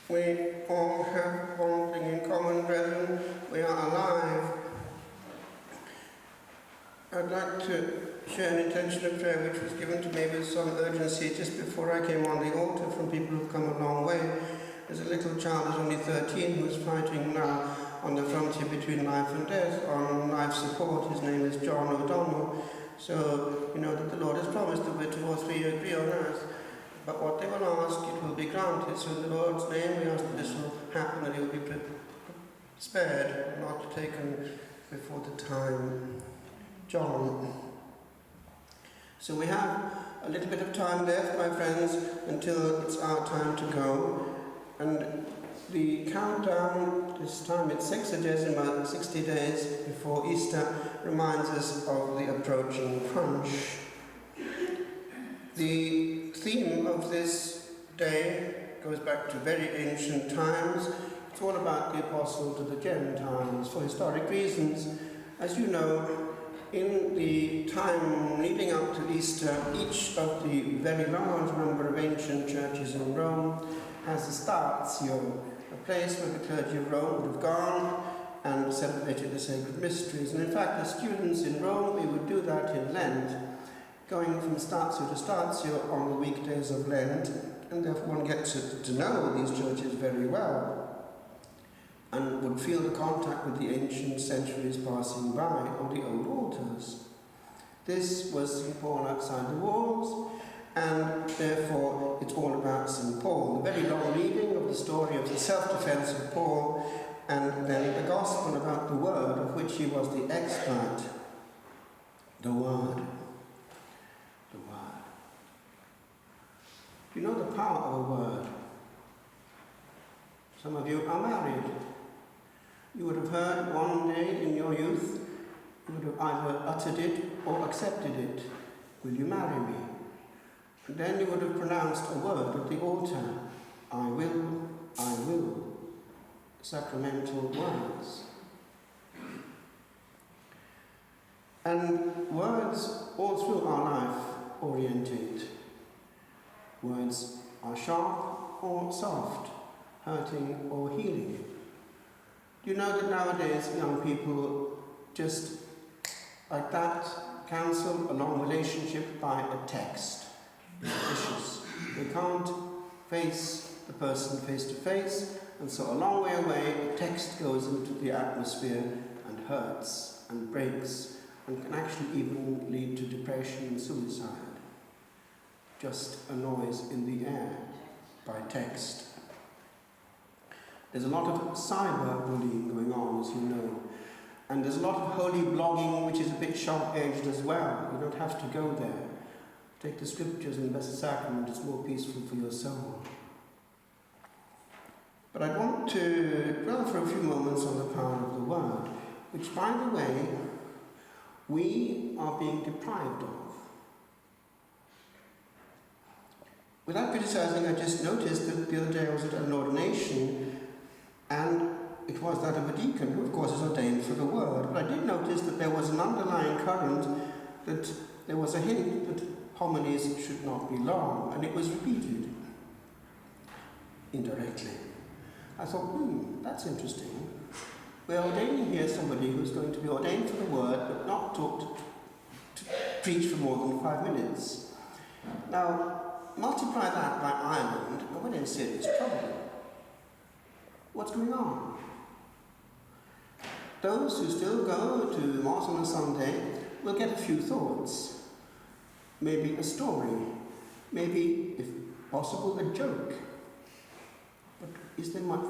We all have one thing in common, brethren. We are alive. I'd like to share an intention of prayer which was given to me with some urgency just before I came on the altar from people who've come a long way. There's a little child who's only 13 who's fighting now on the frontier between life and death on life support. His name is John O'Donnell. So you know that the Lord has promised that we're 2 or 3 agree on earth. But what they will ask, it will be granted. So in the Lord's name, we ask that this will happen, that he will be spared, not taken before the time. John. So we have a little bit of time left, my friends, until it's our time to go. And the countdown, this time it's sexagesimal, 60 days before Easter, reminds us of the approaching crunch. The theme of this day goes back to very ancient times. It's all about the apostle to the Gentiles for historic reasons. As you know, in the time leading up to Easter, each of the very large number of ancient churches in Rome has a stazio, a place where the clergy of Rome would have gone and celebrated the sacred mysteries. And in fact, as students in Rome, we would do that in Lent, going from stazio to stazio on the weekdays of Lent, and therefore one gets to know these churches very well and would feel the contact with the ancient centuries passing by on the old altars. This was St. Paul outside the walls, and therefore it's all about St. Paul. The very long reading of the story of the self-defense of Paul, and then the gospel about the word of which he was the expert. The word. The word. Do you know the power of a word? Some of you are married. You would have heard one day in your youth, you would have either uttered it or accepted it. Will you marry me? And then you would have pronounced a word at the altar. I will, I will. Sacramental words. And words all through our life orientate. Words are sharp or soft, hurting or healing. Do you know that nowadays young people just like that cancel a long relationship by a text? It's vicious. They can't face the person face to face, and so a long way away a text goes into the atmosphere and hurts and breaks and can actually even lead to depression and suicide. Just a noise in the air by text. There's a lot of cyberbullying going on, as you know. And there's a lot of holy blogging, which is a bit sharp-edged as well. You don't have to go there. Take the scriptures and the Blessed Sacrament, it's more peaceful for your soul. But I want to dwell for a few moments on the power of the word, which, by the way, we are being deprived of. Without criticizing, I just noticed that the other day I was at an ordination, and it was that of a deacon, who of course is ordained for the word. But I did notice that there was an underlying current, that there was a hint that homilies should not be long, and it was repeated indirectly. I thought, that's interesting. We're ordaining here somebody who's going to be ordained for the word, but not taught to preach for more than 5 minutes. Now, multiply that by Ireland, and we're in serious trouble. What's going on? Those who still go to Mass on a Sunday will get a few thoughts. Maybe a story. Maybe, if possible, a joke. But is there much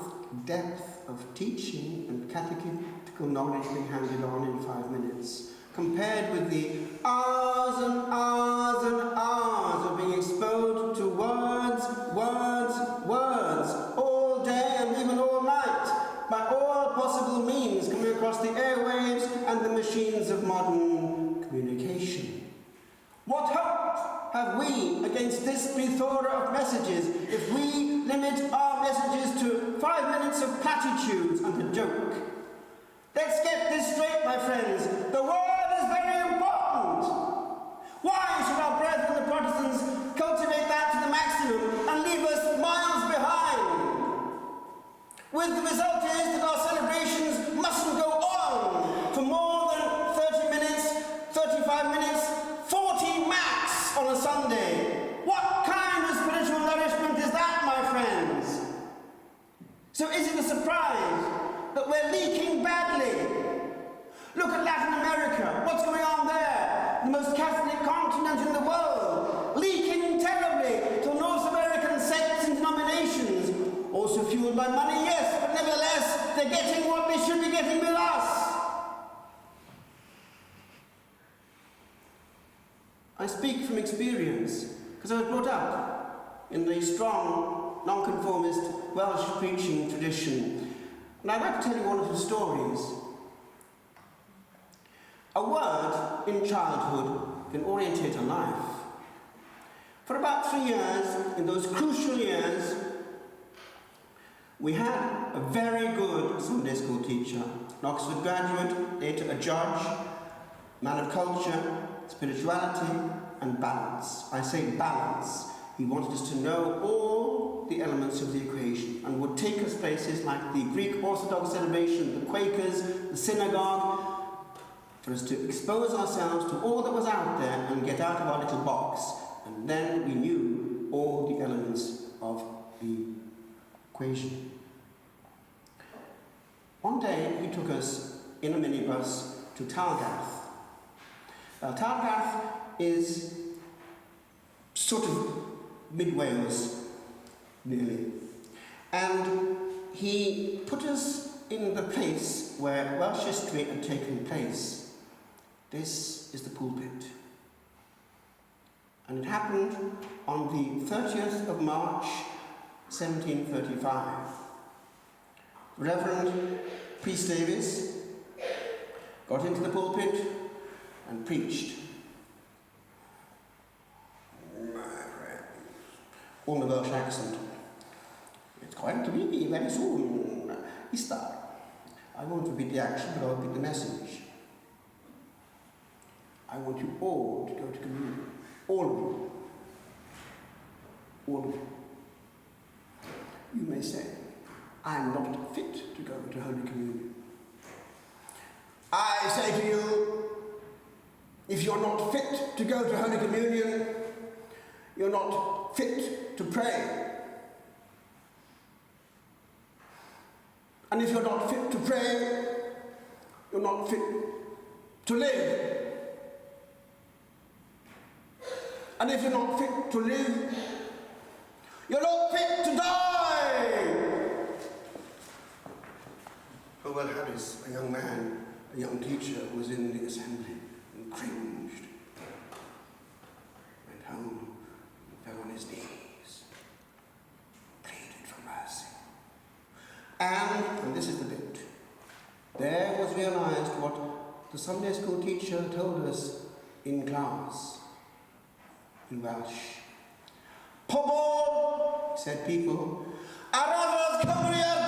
depth of teaching and catechetical knowledge being handed on in 5 minutes, compared with the hours and hours and hours of being exposed to words, words, words, all day and even all night, by all possible means coming across the airwaves and the machines of modern communication? What hope have we against this plethora of messages if we limit our messages to 5 minutes of platitudes and a joke? Let's get this straight, my friends. The word is very important. Why should our brethren, the Protestants, cultivate that to the maximum and leave us miles behind? the result is that our celebrations mustn't go on for more than 30 minutes, 35 minutes, 40 max on a Sunday. What kind of spiritual nourishment is that, my friends? So is it a surprise that we're leaking badly? Look at Latin America. What's going on there? The most Catholic continent in the world. Leaking terribly to North American sects and denominations. Also fueled by money, yes, but nevertheless, they're getting what they should be getting with us. I speak from experience, because I was brought up in the strong, nonconformist Welsh preaching tradition. And I'd like to tell you one of the stories. A word in childhood can orientate a life. For about 3 years, in those crucial years, we had a very good Sunday school teacher, an Oxford graduate, later a judge, man of culture, spirituality, and balance. I say balance. He wanted us to know all the elements of the equation and would take us places like the Greek Orthodox celebration, the Quakers, the synagogue, for us to expose ourselves to all that was out there and get out of our little box. And then we knew all the elements of the equation. One day he took us in a minibus to Talgath. Talgath is sort of mid-Wales, nearly. And he put us in the place where Welsh history had taken place. This is the pulpit. And it happened on the 30th of March, 1735. Reverend Priest Davis got into the pulpit and preached. My friend, all in the Welsh accent. It's going to be very soon, Easter. I won't repeat the action, but I'll repeat the message. I want you all to go to communion. All of you. All of you. You may say, I'm not fit to go to Holy Communion. I say to you, if you're not fit to go to Holy Communion, you're not fit to pray. And if you're not fit to pray, you're not fit to live. And if you're not fit to live, you're not fit to die. Howell Harris, a young man, a young teacher, was in the assembly and cringed. Went home and fell on his knees, pleaded for mercy. And this is the bit, there was realized what the Sunday school teacher told us in class. In Welsh. Pobl, said people, Arafodd Cymru ar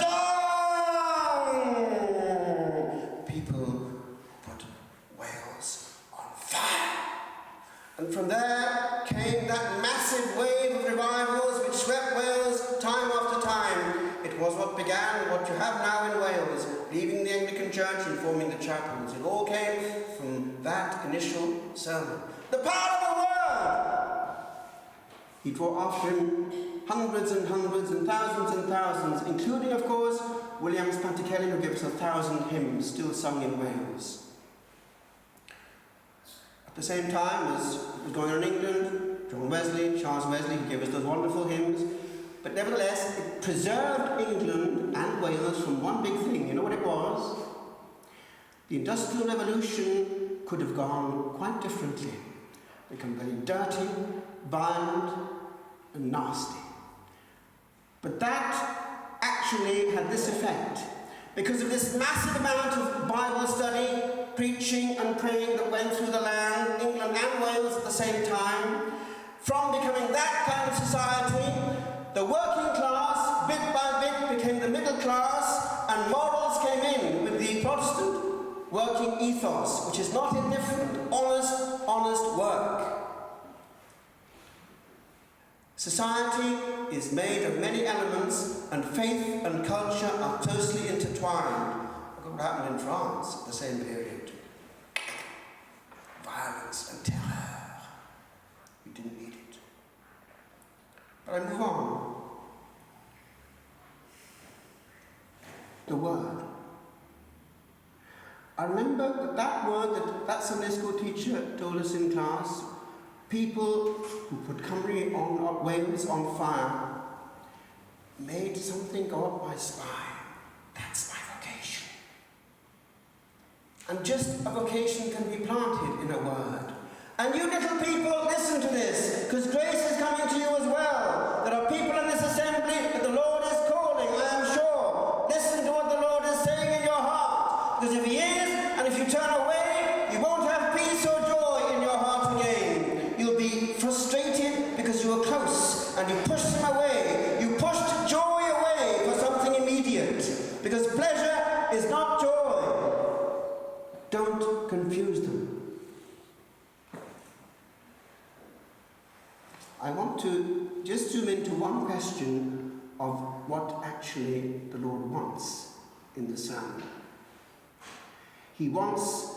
don! People put Wales on fire. And from there came that massive wave of revivals which swept Wales time after time. It was what began what you have now in Wales, leaving the Anglican Church and forming the chapels. It all came from that initial sermon. The power of the word! He brought after him hundreds and hundreds and thousands, including, of course, William Spantakelly, who gave us 1,000 hymns still sung in Wales. At the same time as it was going on in England, Charles Wesley, who gave us those wonderful hymns, but nevertheless, it preserved England and Wales from one big thing. You know what it was? The Industrial Revolution could have gone quite differently. Become very dirty, violent, and nasty. But that actually had this effect. Because of this massive amount of Bible study, preaching and praying that went through the land, England and Wales at the same time, from becoming that kind of society, the working class, bit by bit, became the middle class, and morals came in with the Protestant working ethos, which is not indifferent, honest work. Society is made of many elements, and faith and culture are closely intertwined. Look at what happened in France at the same period. Violence and terror. We didn't need it. But I move on. The word. I remember that word that Sunday school teacher told us in class. People who put Cymru on Wales on fire made something go up my spine. That's my vocation. And just a vocation can be planted in a word. And you little people, listen to this, because grace is coming to you as well. There are people in this assembly that the Lord is calling, I am sure. Listen to what the Lord is saying in your heart. Because if He is, and if you turn away, you won't have peace or joy in your heart again. You'll be frustrated because you were close and you pushed them away. You pushed joy away for something immediate. Because pleasure is not joy. Don't confuse them. I want to just zoom into one question of what actually the Lord wants in the sermon. He wants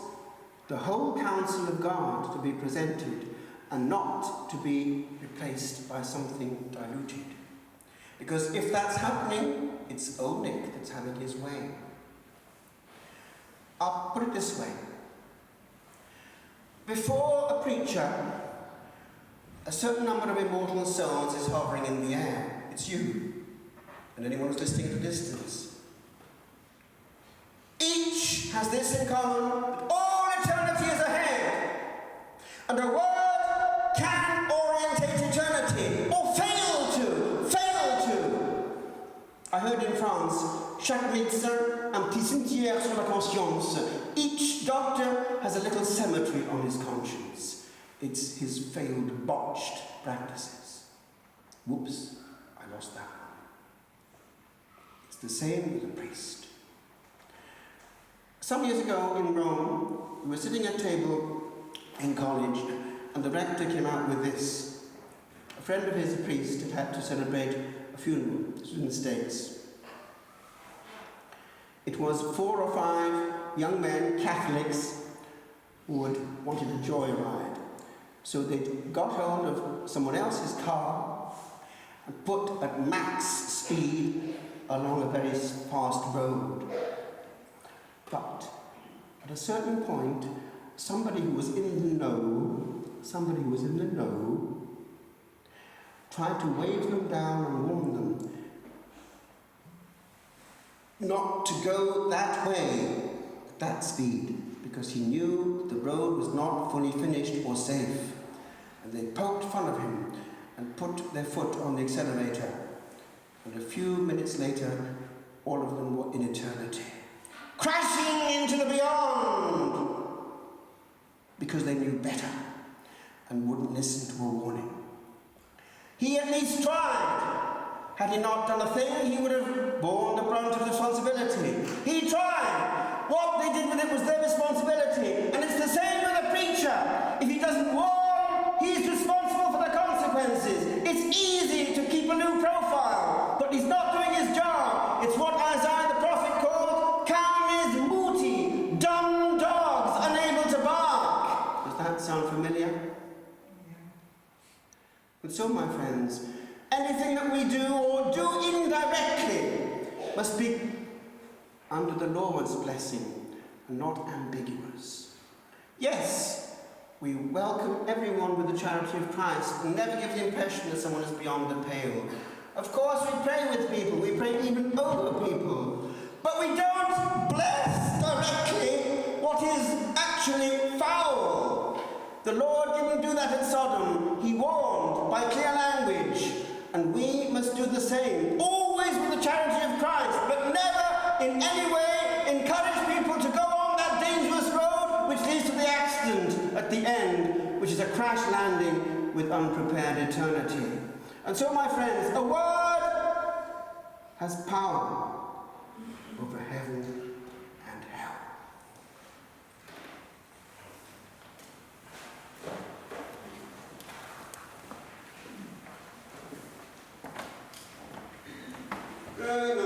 the whole counsel of God to be presented and not to be replaced by something diluted. Because if that's happening, it's old Nick that's having his way. I'll put it this way. Before a preacher, a certain number of immortal souls is hovering in the air. It's you, and anyone who's listening at a distance. Each has this in common, that all eternity is ahead. And a word can orientate eternity, or fail to. I heard in France, chaque médecin un petit cimetière sur la conscience. Each doctor has a little cemetery on his conscience. It's his failed, botched practices. Whoops, I lost that one. It's the same with a priest. Some years ago in Rome, we were sitting at a table in college, and the rector came out with this. A friend of his, a priest, had had to celebrate a funeral. This was in the States. It was 4 or 5 young men, Catholics, who had wanted a joyride. So they got hold of someone else's car and put at max speed along a very fast road. But at a certain point, somebody who was in the know, tried to wave them down and warn them not to go that way at that speed, because he knew the road was not fully finished or safe. And they poked fun of him and put their foot on the accelerator. And a few minutes later, all of them were in eternity, crashing into the beyond, because they knew better and wouldn't listen to a warning. He at least tried. Had he not done a thing, he would have borne the brunt of responsibility. He tried. What they did with it was their responsibility. And it's the same with a preacher. If he doesn't warn, he's responsible for the consequences. It's easy to keep a new profile, but he's not doing his job. It's what Isaiah the prophet called Kamis Muti, dumb dogs unable to bark. Does that sound familiar? And so, my friends, anything that we do or do indirectly must be under the Lord's blessing and not ambiguous. Yes, we welcome everyone with the charity of Christ and never give the impression that someone is beyond the pale. Of course, we pray with people, we pray even over people, but we don't bless directly what is actually foul. The Lord didn't do that at Sodom. He warned by clear language. And we must do the same, always with the charity of Christ, but never in any way encourage people to go on that dangerous road which leads to the accident at the end, which is a crash landing with unprepared eternity. And so, my friends, a word has power over heaven and hell. Very